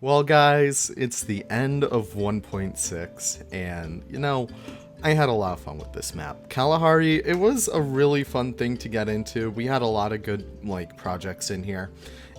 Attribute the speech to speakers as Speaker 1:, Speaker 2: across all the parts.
Speaker 1: Well, guys, it's the end of 1.6, and I had a lot of fun with this map. Kalahari, it was a really fun thing to get into. We had a lot of good, projects in here,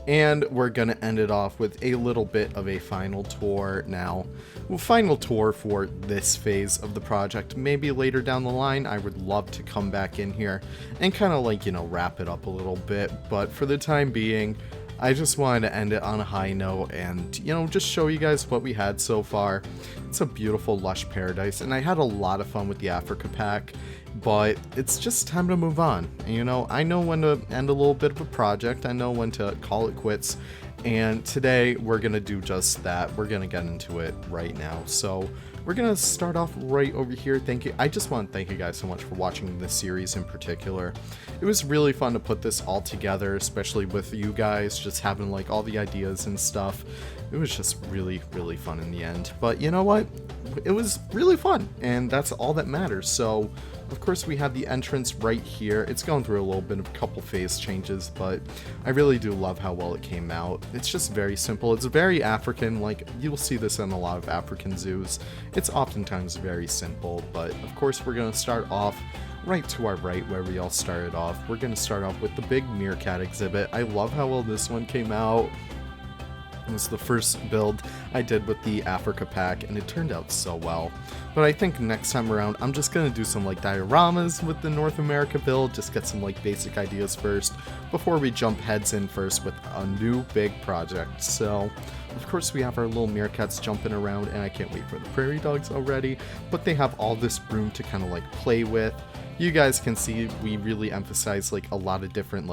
Speaker 1: and we're gonna end it off with a little bit of a final tour now. Well, final tour for this phase of the project. Maybe later down the line, I would love to come back in here and kind of wrap it up a little bit, but for the time being, I just wanted to end it on a high note and, just show you guys what we had so far. It's a beautiful, lush paradise, and I had a lot of fun with the Africa pack, but it's just time to move on. I know when to end a little bit of a project, I know when to call it quits, and today we're going to do just that. We're going to get into it right now. So we're going to start off right over here. Thank you. I just want to thank you guys so much for watching this series in particular. It was really fun to put this all together, especially with you guys just having all the ideas and stuff. It was just really, really fun in the end. But you know what? It was really fun, and that's all that matters. So of course we have the entrance right here. It's going through a little bit of a couple phase changes, but I really do love how well it came out. It's just very simple. It's very African, you'll see this in a lot of African zoos. It's oftentimes very simple, but of course we're going to start off right to our right where we all started off. We're going to start off with the big Meerkat exhibit. I love how well this one came out. It was the first build I did with the Africa pack, and it turned out so well. But I think next time around, I'm just going to do some dioramas with the North America build, just get some basic ideas first, before we jump heads in first with a new big project. So, of course we have our little meerkats jumping around, and I can't wait for the prairie dogs already, but they have all this room to kind of play with. You guys can see we really emphasize a lot of different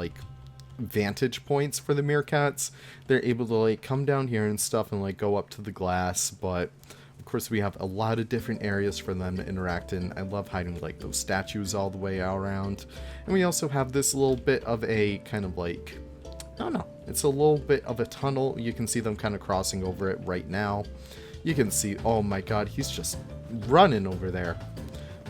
Speaker 1: vantage points for the meerkats. They're able to come down here and stuff and go up to the glass, but of course we have a lot of different areas for them to interact in. I love hiding those statues all the way around, and we also have this little bit of a kind of I don't know, it's a little bit of a tunnel. You can see them kind of crossing over it right now. You can see, oh my god, he's just running over there.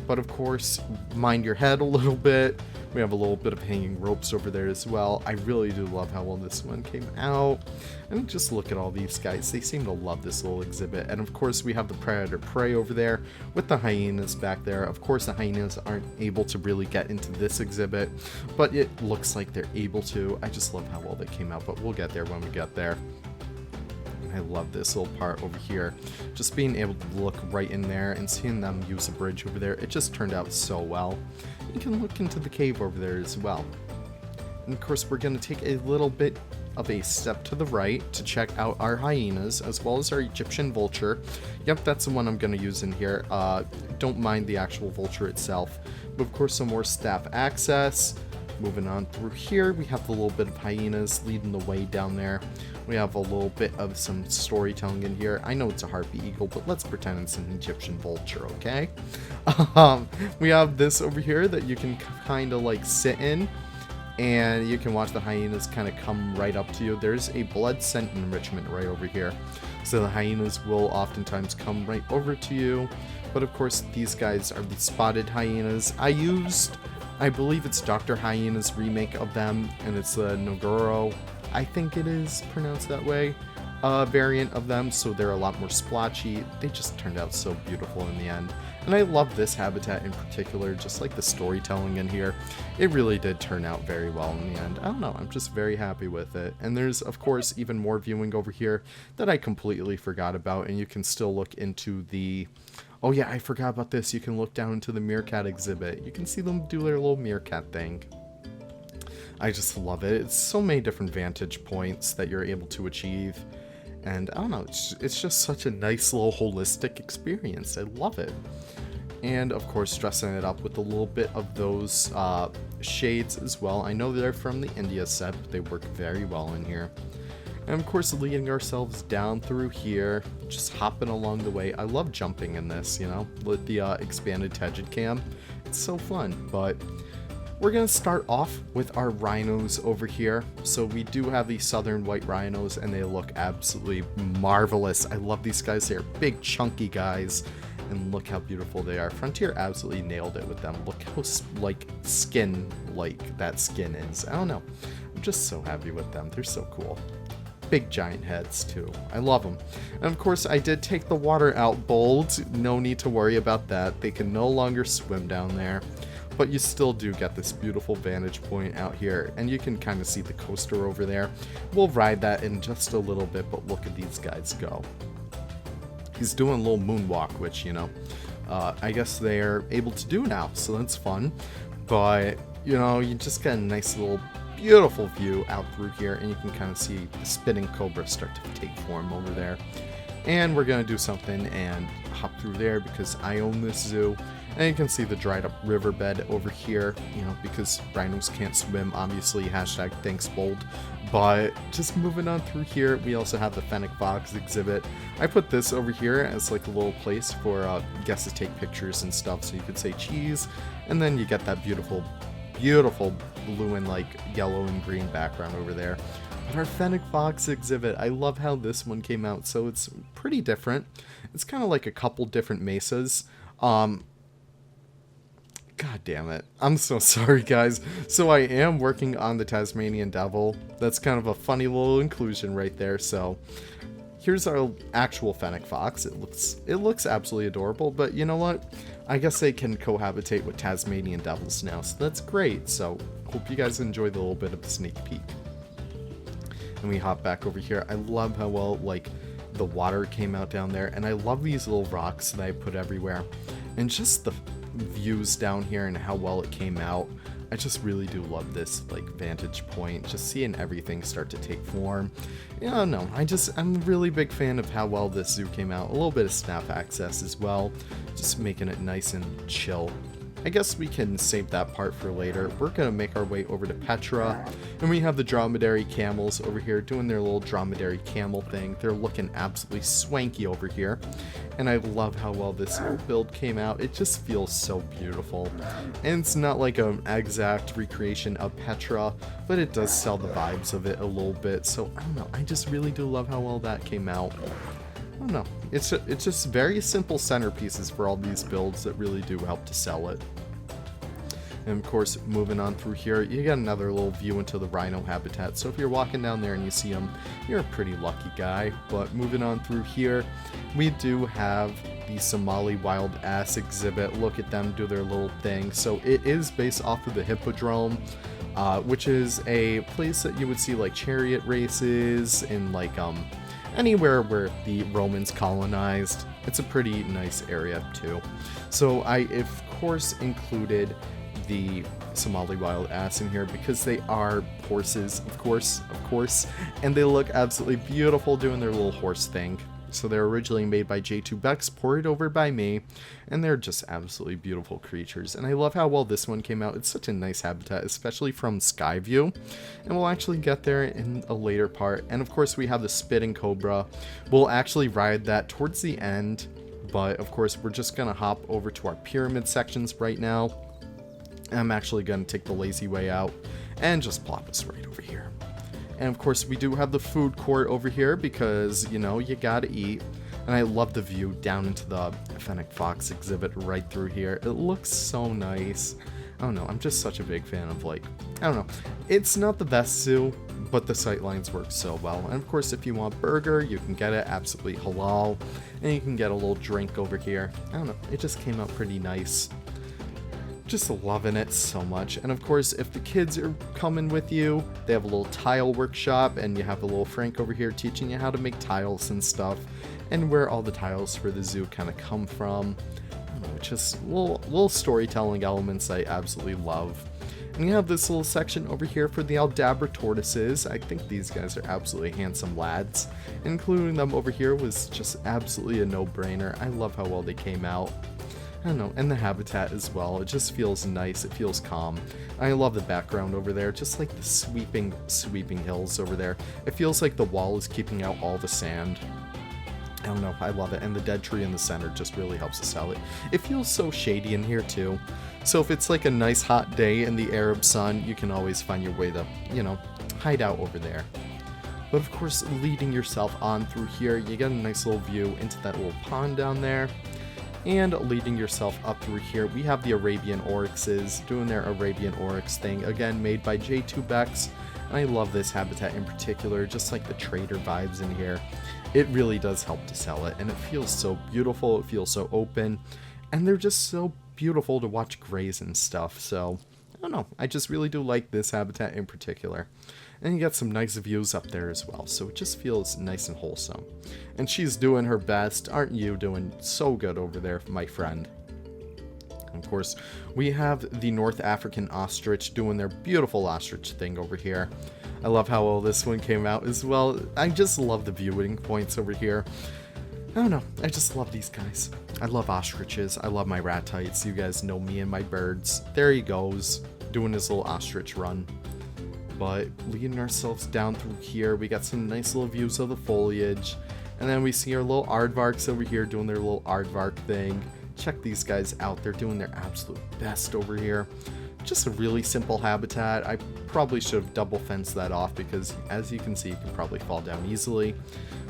Speaker 1: But of course, mind your head a little bit. We have a little bit of hanging ropes over there as well. I really do love how well this one came out. And just look at all these guys. They seem to love this little exhibit. And of course, we have the predator prey over there with the hyenas back there. Of course, the hyenas aren't able to really get into this exhibit, but it looks like they're able to. I just love how well they came out, but we'll get there when we get there. I love this little part over here. Just being able to look right in there and seeing them use a bridge over there, it just turned out so well. You can look into the cave over there as well. And of course, we're going to take a little bit of a step to the right to check out our hyenas, as well as our Egyptian vulture. Yep, that's the one I'm going to use in here. Don't mind the actual vulture itself. But of course, some more staff access. Moving on through here, we have a little bit of hyenas leading the way down there. We have a little bit of some storytelling in here. I know it's a harpy eagle, but let's pretend it's an Egyptian vulture, okay? We have this over here that you can kind of sit in, and you can watch the hyenas kind of come right up to you. There's a blood scent enrichment right over here. So the hyenas will oftentimes come right over to you. But of course, these guys are the spotted hyenas. I believe it's Dr. Hyena's remake of them, and it's the Nogoro, I think it is pronounced that way, variant of them, so they're a lot more splotchy. They just turned out so beautiful in the end. And I love this habitat in particular, just the storytelling in here. It really did turn out very well in the end. I don't know, I'm just very happy with it. And there's, of course, even more viewing over here that I completely forgot about, and you can still look into the... Oh yeah, I forgot about this. You can look down into the Meerkat exhibit. You can see them do their little meerkat thing. I just love it. It's so many different vantage points that you're able to achieve. And I don't know, it's just such a nice little holistic experience. I love it. And of course, dressing it up with a little bit of those shades as well. I know they're from the India set, but they work very well in here. And of course, leading ourselves down through here, just hopping along the way. I love jumping in this, with the expanded Tegid cam. It's so fun, but we're going to start off with our rhinos over here. So we do have these southern white rhinos, and they look absolutely marvelous. I love these guys. They're big, chunky guys, and look how beautiful they are. Frontier absolutely nailed it with them. Look how, skin-like that skin is. I don't know. I'm just so happy with them. They're so cool. big giant heads too. I love them. And of course I did take the water out bold. No need to worry about that. They can no longer swim down there. But you still do get this beautiful vantage point out here, and you can kind of see the coaster over there. We'll ride that in just a little bit, but look at these guys go. He's doing a little moonwalk, which, you know, I guess they're able to do now, so that's fun. But, you know, you just get a nice little beautiful view out through here, and you can kind of see the spinning cobra start to take form over there. And we're going to do something and hop through there because I own this zoo. And you can see the dried up riverbed over here, you know, because rhinos can't swim, obviously, hashtag thanks bold. But just moving on through here, we also have the Fennec Fox Exhibit. I put this over here as like a little place for guests to take pictures and stuff, so you could say cheese, and then you get that beautiful, beautiful blue and like yellow and green background over there. But our Fennec Fox Exhibit, I love how this one came out, so it's pretty different. It's kind of like a couple different mesas. God damn it. I'm so sorry, guys. So I am working on the Tasmanian Devil. That's kind of a funny little inclusion right there. So here's our actual Fennec Fox. It looks absolutely adorable, but you know what? I guess they can cohabitate with Tasmanian Devils now, so that's great. So hope you guys enjoyed a little bit of the sneak peek. And we hop back over here. I love how well, like, the water came out down there, and I love these little rocks that I put everywhere. And just the views down here and how well it came out. I just really do love this like vantage point, just seeing everything start to take form. Yeah, no, I'm a really big fan of how well this zoo came out. A little bit of snap access as well, just making it nice and chill. I guess we can save that part for later. We're gonna make our way over to Petra, and we have the dromedary camels over here doing their little dromedary camel thing. They're looking absolutely swanky over here, and I love how well this build came out. It just feels so beautiful, and it's not like an exact recreation of Petra, but it does sell the vibes of it a little bit. So I don't know, I just really do love how well that came out. I don't know. It's just very simple centerpieces for all these builds that really do help to sell it. And of course, moving on through here, you get another little view into the Rhino Habitat. So if you're walking down there and you see them, you're a pretty lucky guy. But moving on through here, we do have the Somali Wild Ass Exhibit. Look at them do their little thing. So it is based off of the Hippodrome, which is a place that you would see like chariot races and like anywhere where the Romans colonized. It's a pretty nice area too. So I, of course, included the Somali Wild Ass in here because they are horses, of course, and they look absolutely beautiful doing their little horse thing. So they're originally made by J2 Bex, ported over by me, and they're just absolutely beautiful creatures. And I love how well this one came out. It's such a nice habitat, especially from sky view. And we'll actually get there in a later part. And of course we have the spitting cobra. We'll actually ride that towards the end, but of course we're just gonna hop over to our pyramid sections right now. I'm actually gonna take the lazy way out and just plop us right over here. And of course we do have the food court over here because, you know, you gotta eat. And I love the view down into the Fennec Fox Exhibit right through here. It looks so nice. I don't know, I'm just such a big fan of, like, I don't know. It's not the best zoo, but the sightlines work so well. And of course, if you want burger, you can get it absolutely halal. And you can get a little drink over here. I don't know, it just came out pretty nice. Just loving it so much. And of course, if the kids are coming with you, they have a little tile workshop, and you have a little Frank over here teaching you how to make tiles and stuff, and where all the tiles for the zoo kind of come from. I don't know, just little storytelling elements I absolutely love. And you have this little section over here for the Aldabra Tortoises. I think these guys are absolutely handsome lads. Including them over here was just absolutely a no-brainer. I love how well they came out. I don't know, and the habitat as well. It just feels nice. It feels calm. I love the background over there, just like the sweeping hills over there. It feels like the wall is keeping out all the sand. I don't know, I love it. And the dead tree in the center just really helps to sell it. It feels so shady in here too. So if it's like a nice hot day in the Arab sun, you can always find your way to, you know, hide out over there. But of course, leading yourself on through here, you get a nice little view into that little pond down there. And leading yourself up through here, we have the Arabian Oryxes doing their Arabian Oryx thing, again made by J2 Bex. And I love this habitat in particular, just like the trader vibes in here. It really does help to sell it, and it feels so beautiful, it feels so open, and they're just so beautiful to watch graze and stuff. So I don't know, I just really do like this habitat in particular. And you got some nice views up there as well, so it just feels nice and wholesome. And she's doing her best. Aren't you doing so good over there, my friend? And of course, we have the North African ostrich doing their beautiful ostrich thing over here. I love how well this one came out as well. I just love the viewing points over here. I don't know, I just love these guys. I love ostriches, I love my ratites. You guys know me and my birds. There he goes, doing his little ostrich run. But leading ourselves down through here, we got some nice little views of the foliage. And then we see our little aardvarks over here doing their little aardvark thing. Check these guys out, they're doing their absolute best over here. Just a really simple habitat. I probably should have double fenced that off because, as you can see, you can probably fall down easily.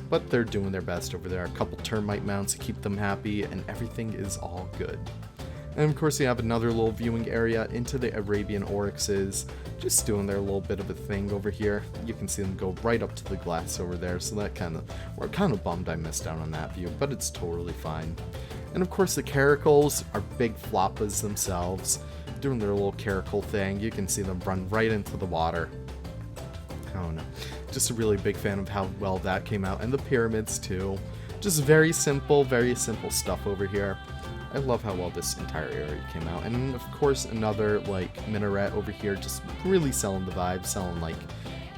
Speaker 1: But they're doing their best over there. A couple termite mounts to keep them happy, and everything is all good. And of course, you have another little viewing area into the Arabian oryxes, just doing their little bit of a thing over here. You can see them go right up to the glass over there, so that we're kind of bummed I missed out on that view, but it's totally fine. And of course, the Caracals are big floppas themselves, doing their little caracal thing. You can see them run right into the water. I don't know, just a really big fan of how well that came out, and the pyramids too. Just very simple stuff over here. I love how well this entire area came out. And of course, another like minaret over here, just really selling the vibe, selling like,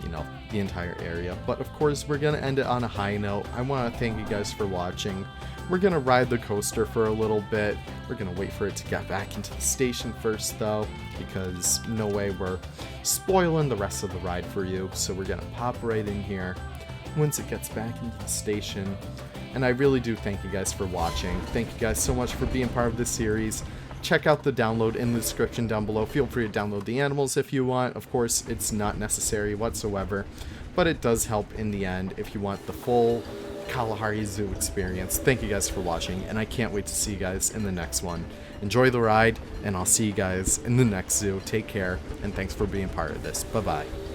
Speaker 1: you know, the entire area. But of course, we're gonna end it on a high note. I want to thank you guys for watching. We're gonna ride the coaster for a little bit. We're gonna wait for it to get back into the station first though, because no way we're spoiling the rest of the ride for you. So we're gonna pop right in here once it gets back into the station. And I really do thank you guys for watching. Thank you guys so much for being part of this series. Check out the download in the description down below. Feel free to download the animals if you want. Of course, it's not necessary whatsoever, but it does help in the end if you want the full Kalahari Zoo experience. Thank you guys for watching, and I can't wait to see you guys in the next one. Enjoy the ride, and I'll see you guys in the next zoo. Take care, and thanks for being part of this. Bye-bye.